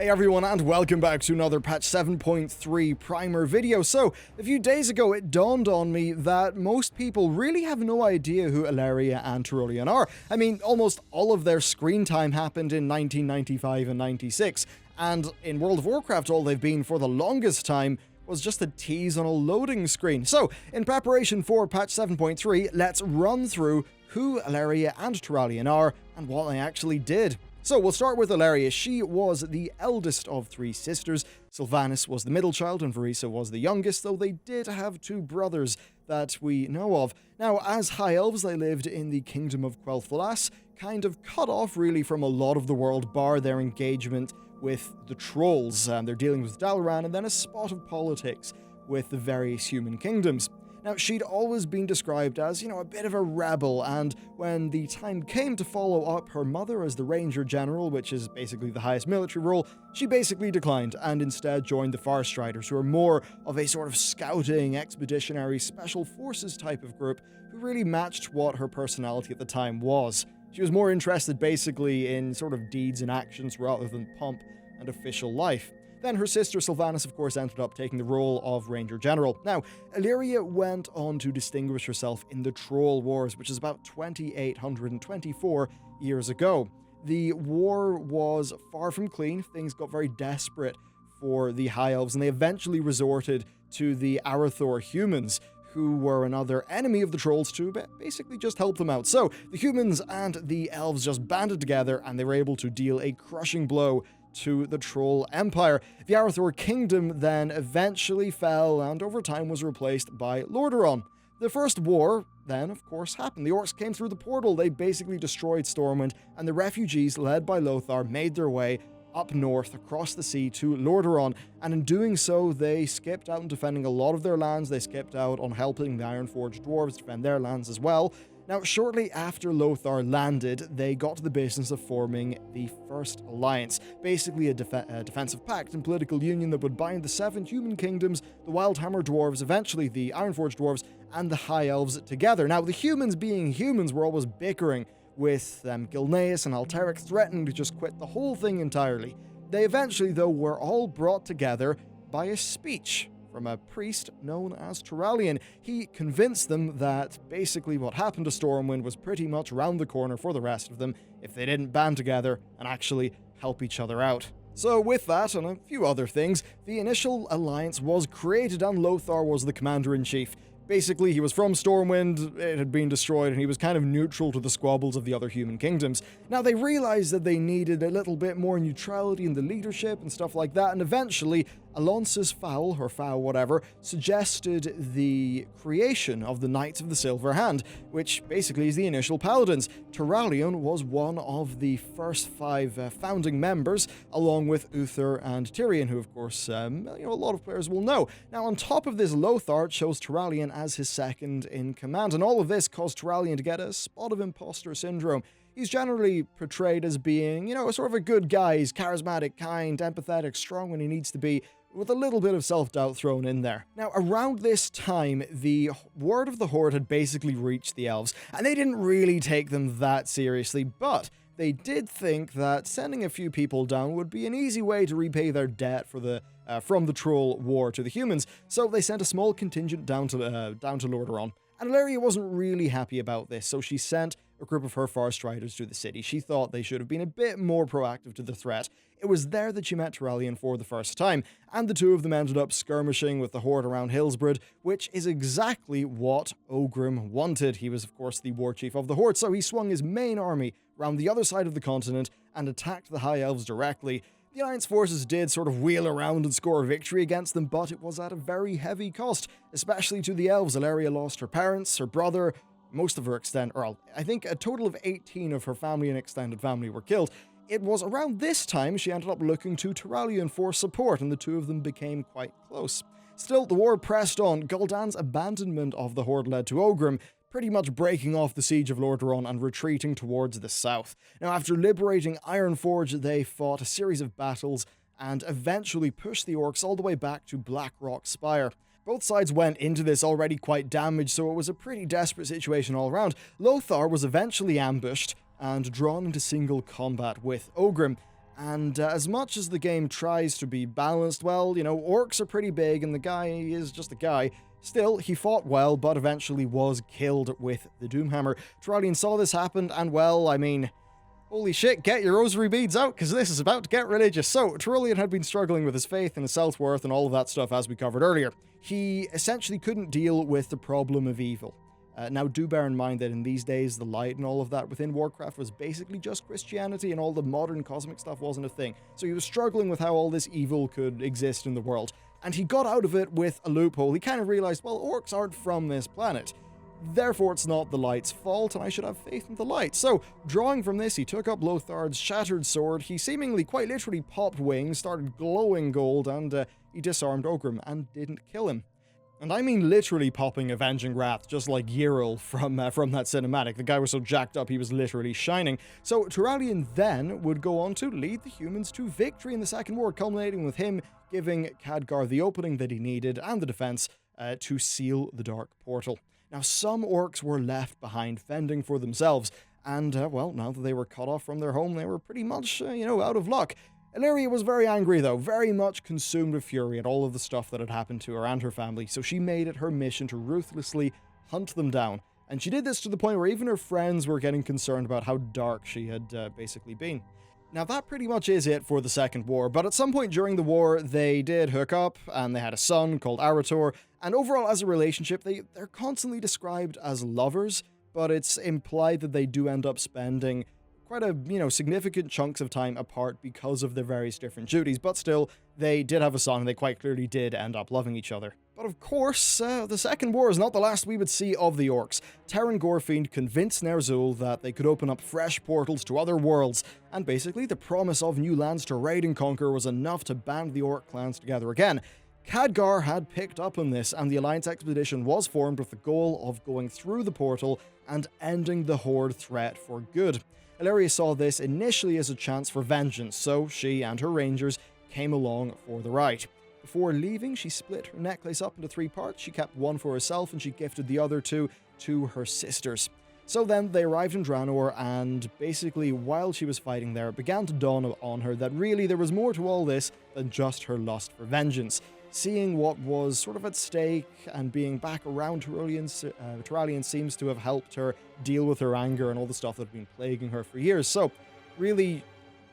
Hey everyone, and welcome back to another patch 7.3 primer video. So, a few days ago it dawned on me that most people really have no idea who Alleria and Turalyon are. I mean, almost all of their screen time happened in 1995 and 96, and in World of Warcraft all they've been for the longest time was just a tease on a loading screen. So, in preparation for patch 7.3, let's run through who Alleria and Turalyon are and what they actually did. So we'll start with Alleria. She was the eldest of three sisters. Sylvanas was the middle child and Verisa was the youngest, though they did have two brothers that we know of. Now, as High Elves, they lived in the Kingdom of Quel'Thalas, kind of cut off really from a lot of the world, bar their engagement with the Trolls. They're dealing with Dalaran and then a spot of politics with the various human kingdoms. Now, she'd always been described as, a bit of a rebel, and when the time came to follow up her mother as the Ranger General, which is basically the highest military role, she basically declined and instead joined the Farstriders, who are more of a sort of scouting, expeditionary, special forces type of group who really matched what her personality at the time was. She was more interested basically in sort of deeds and actions rather than pomp and official life. Then her sister Sylvanas, of course, ended up taking the role of Ranger General. Now, Alleria went on to distinguish herself in the Troll Wars, which is about 2,824 years ago. The war was far from clean. Things got very desperate for the High Elves, and they eventually resorted to the Arathor humans, who were another enemy of the Trolls to basically just help them out. So, the humans and the Elves just banded together, and they were able to deal a crushing blow to the Troll Empire. The Arathor Kingdom then eventually fell and over time was replaced by Lordaeron. The first war then, of course, happened. The orcs came through the portal, they basically destroyed Stormwind, and the refugees, led by Lothar, made their way up north across the sea to Lordaeron, and in doing so, they skipped out on defending a lot of their lands. They skipped out on helping the Ironforged dwarves defend their lands as well. Now, shortly after Lothar landed, they got to the business of forming the First Alliance, basically a defensive pact and political union that would bind the seven human kingdoms, the Wildhammer dwarves, eventually the Ironforged dwarves, and the High Elves together. Now, the humans being humans were always bickering, with Gilneas and Alteryx threatening to just quit the whole thing entirely. They eventually, though, were all brought together by a speech from a priest known as Turalyon. He convinced them that basically what happened to Stormwind was pretty much around the corner for the rest of them if they didn't band together and actually help each other out. So with that and a few other things, the initial alliance was created and Lothar was the commander-in-chief. Basically, he was from Stormwind, it had been destroyed, and he was kind of neutral to the squabbles of the other human kingdoms. Now, they realized that they needed a little bit more neutrality in the leadership and stuff like that, and eventually, Alonsis Fowl, or Fowl whatever, suggested the creation of the Knights of the Silver Hand, which basically is the initial paladins. Turalyon was one of the first five founding members, along with Uther and Tyrion, who of course, a lot of players will know. Now, on top of this, Lothar chose Turalyon as his second in command, and all of this caused Turalyon to get a spot of imposter syndrome. He's generally portrayed as being, sort of a good guy. He's charismatic, kind, empathetic, strong when he needs to be, with a little bit of self-doubt thrown in there. Now, around this time, the word of the Horde had basically reached the elves, and they didn't really take them that seriously, but they did think that sending a few people down would be an easy way to repay their debt for from the Troll War to the humans, so they sent a small contingent down to Lordaeron. And Alleria wasn't really happy about this, so she sent a group of her Farstriders to the city. She thought they should have been a bit more proactive to the threat. It was there that she met Turalyon for the first time, and the two of them ended up skirmishing with the Horde around Hillsbrad, which is exactly what Ogrim wanted. He was, of course, the war chief of the Horde, so he swung his main army around the other side of the continent and attacked the High Elves directly. The Alliance forces did sort of wheel around and score a victory against them, but it was at a very heavy cost, especially to the Elves. Alleria lost her parents, her brother, most of her I think a total of 18 of her family and extended family were killed. It was around this time she ended up looking to Turalyon for support, and the two of them became quite close. Still, the war pressed on. Gul'dan's abandonment of the Horde led to Ogrim pretty much breaking off the siege of Lordaeron and retreating towards the south. Now, after liberating Ironforge, they fought a series of battles and eventually pushed the orcs all the way back to Blackrock Spire. Both sides went into this already quite damaged, so it was a pretty desperate situation all around. Lothar was eventually ambushed and drawn into single combat with Ogrim, And as much as the game tries to be balanced, well, orcs are pretty big and the guy is just a guy. Still, he fought well, but eventually was killed with the Doomhammer. Turalyon saw this happen, and well, holy shit, get your rosary beads out, because this is about to get religious. So, Turalyon had been struggling with his faith and his self-worth and all of that stuff, as we covered earlier. He essentially couldn't deal with the problem of evil. Now, do bear in mind that in these days, the light and all of that within Warcraft was basically just Christianity, and all the modern cosmic stuff wasn't a thing. So he was struggling with how all this evil could exist in the world. And he got out of it with a loophole. He kind of realized, well, orcs aren't from this planet. Therefore, it's not the light's fault, and I should have faith in the light. So, drawing from this, he took up Lothar's shattered sword. He seemingly, quite literally, popped wings, started glowing gold, and he disarmed Ogrim and didn't kill him. And I mean literally popping Avenging Wrath, just like Yril from that cinematic. The guy was so jacked up, he was literally shining. So Turalyon then would go on to lead the humans to victory in the Second War, culminating with him giving Khadgar the opening that he needed and the defense to seal the Dark Portal. Now, some orcs were left behind, fending for themselves, and, well, now that they were cut off from their home, they were pretty much, out of luck. Alleria was very angry, though, very much consumed with fury at all of the stuff that had happened to her and her family, so she made it her mission to ruthlessly hunt them down. And she did this to the point where even her friends were getting concerned about how dark she had basically been. Now, that pretty much is it for the Second War, but at some point during the war, they did hook up, and they had a son called Arator, and overall, as a relationship, they're constantly described as lovers, but it's implied that they do end up spending quite a, significant chunks of time apart because of their various different duties, but still, they did have a son, and they quite clearly did end up loving each other. But of course, the Second War is not the last we would see of the orcs. Terran Gorefiend convinced Ner'zhul that they could open up fresh portals to other worlds, and basically the promise of new lands to raid and conquer was enough to band the orc clans together again. Khadgar had picked up on this, and the Alliance expedition was formed with the goal of going through the portal and ending the Horde threat for good. Alleria saw this initially as a chance for vengeance, so she and her rangers came along for the ride. Before leaving, she split her necklace up into 3 parts. She kept one for herself, and she gifted the other 2 to her sisters. So then they arrived in Draenor, and basically, while she was fighting there, it began to dawn on her that really there was more to all this than just her lust for vengeance. Seeing what was sort of at stake and being back around Turalyon seems to have helped her deal with her anger and all the stuff that had been plaguing her for years. So, really,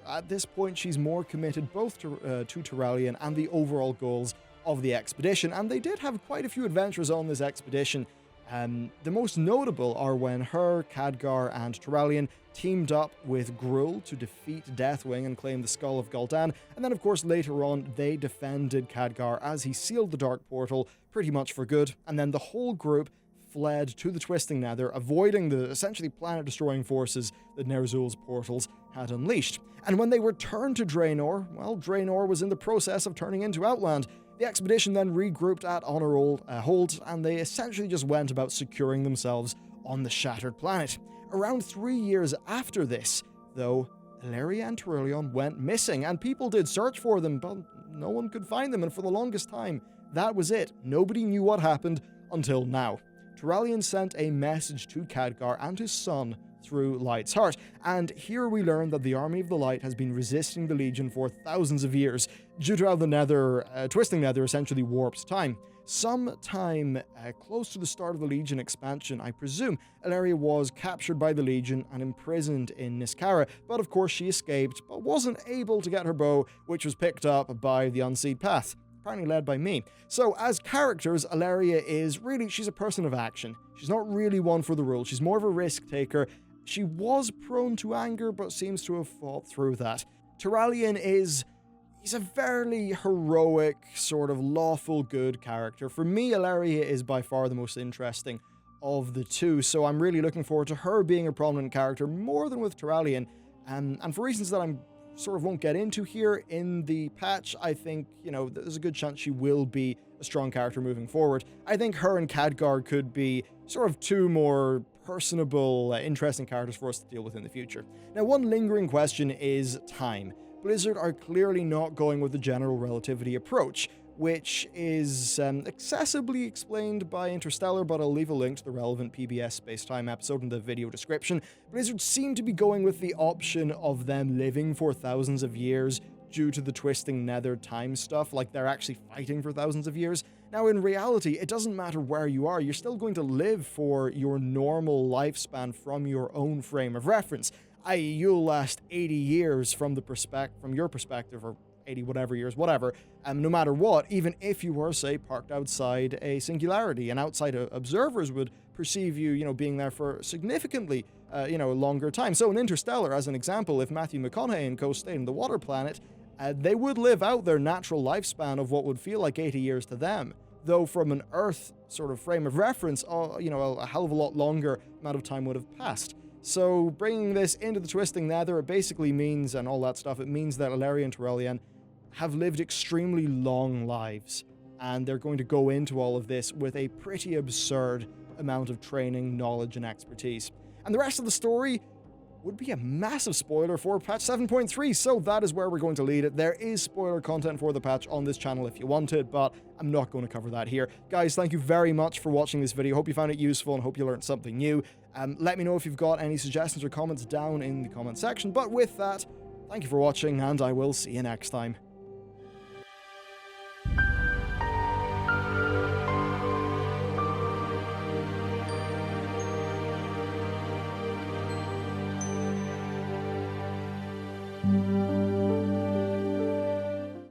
at this point, she's more committed both to Turalyon and the overall goals of the expedition, and they did have quite a few adventures on this expedition. The most notable are when her, Khadgar, and Turalyon teamed up with Gruul to defeat Deathwing and claim the Skull of Gul'dan, and then of course later on they defended Khadgar as he sealed the Dark Portal pretty much for good, and then the whole group fled to the Twisting Nether, avoiding the essentially planet-destroying forces that Ner'zhul's portals had unleashed. And when they returned to Draenor, well, Draenor was in the process of turning into Outland. The expedition then regrouped at Honor Hold, and they essentially just went about securing themselves on the Shattered Planet. Around 3 years after this, though, Alleria and Turalyon went missing, and people did search for them, but no one could find them, and for the longest time, that was it. Nobody knew what happened until now. Turalyon sent a message to Khadgar and his son through Light's Heart, and here we learn that the Army of the Light has been resisting the Legion for thousands of years, due to how the Twisting Nether essentially warps time. Sometime close to the start of the Legion expansion, I presume, Alleria was captured by the Legion and imprisoned in Niskara, but of course she escaped, but wasn't able to get her bow, which was picked up by the Unseed Path, apparently led by me. So as characters, Alleria she's a person of action. She's not really one for the rules, she's more of a risk taker. She was prone to anger, but seems to have fought through that. Turalyon he's a fairly heroic, sort of lawful good character. For me, Alleria is by far the most interesting of the two, so I'm really looking forward to her being a prominent character more than with Turalyon, and for reasons that I'm sort of won't get into here in the patch, I think, there's a good chance she will be a strong character moving forward. I think her and Khadgar could be sort of 2 more personable, interesting characters for us to deal with in the future. Now, one lingering question is time. Blizzard are clearly not going with the general relativity approach. which is accessibly explained by Interstellar, but I'll leave a link to the relevant PBS Space-Time episode in the video description. Blizzard seem to be going with the option of them living for thousands of years due to the twisting nether time stuff, like they're actually fighting for thousands of years. Now, in reality, it doesn't matter where you are, you're still going to live for your normal lifespan from your own frame of reference, i.e. you'll last 80 years from your perspective, or 80 whatever years, whatever, no matter what, even if you were, say, parked outside a singularity, and outside observers would perceive you, being there for significantly, a longer time. So in Interstellar, as an example, if Matthew McConaughey and co stayed in the water planet, they would live out their natural lifespan of what would feel like 80 years to them, though from an Earth sort of frame of reference, a hell of a lot longer amount of time would have passed. So bringing this into the twisting nether, it basically means, and all that stuff, it means that Alleria and Turalyon have lived extremely long lives, and they're going to go into all of this with a pretty absurd amount of training, knowledge, and expertise. And the rest of the story would be a massive spoiler for patch 7.3, so that is where we're going to lead it. There is spoiler content for the patch on this channel if you want it, but I'm not going to cover that here. Guys, thank you very much for watching this video. Hope you found it useful and hope you learned something new. Let me know if you've got any suggestions or comments down in the comment section, but with that, thank you for watching, and I will see you next time.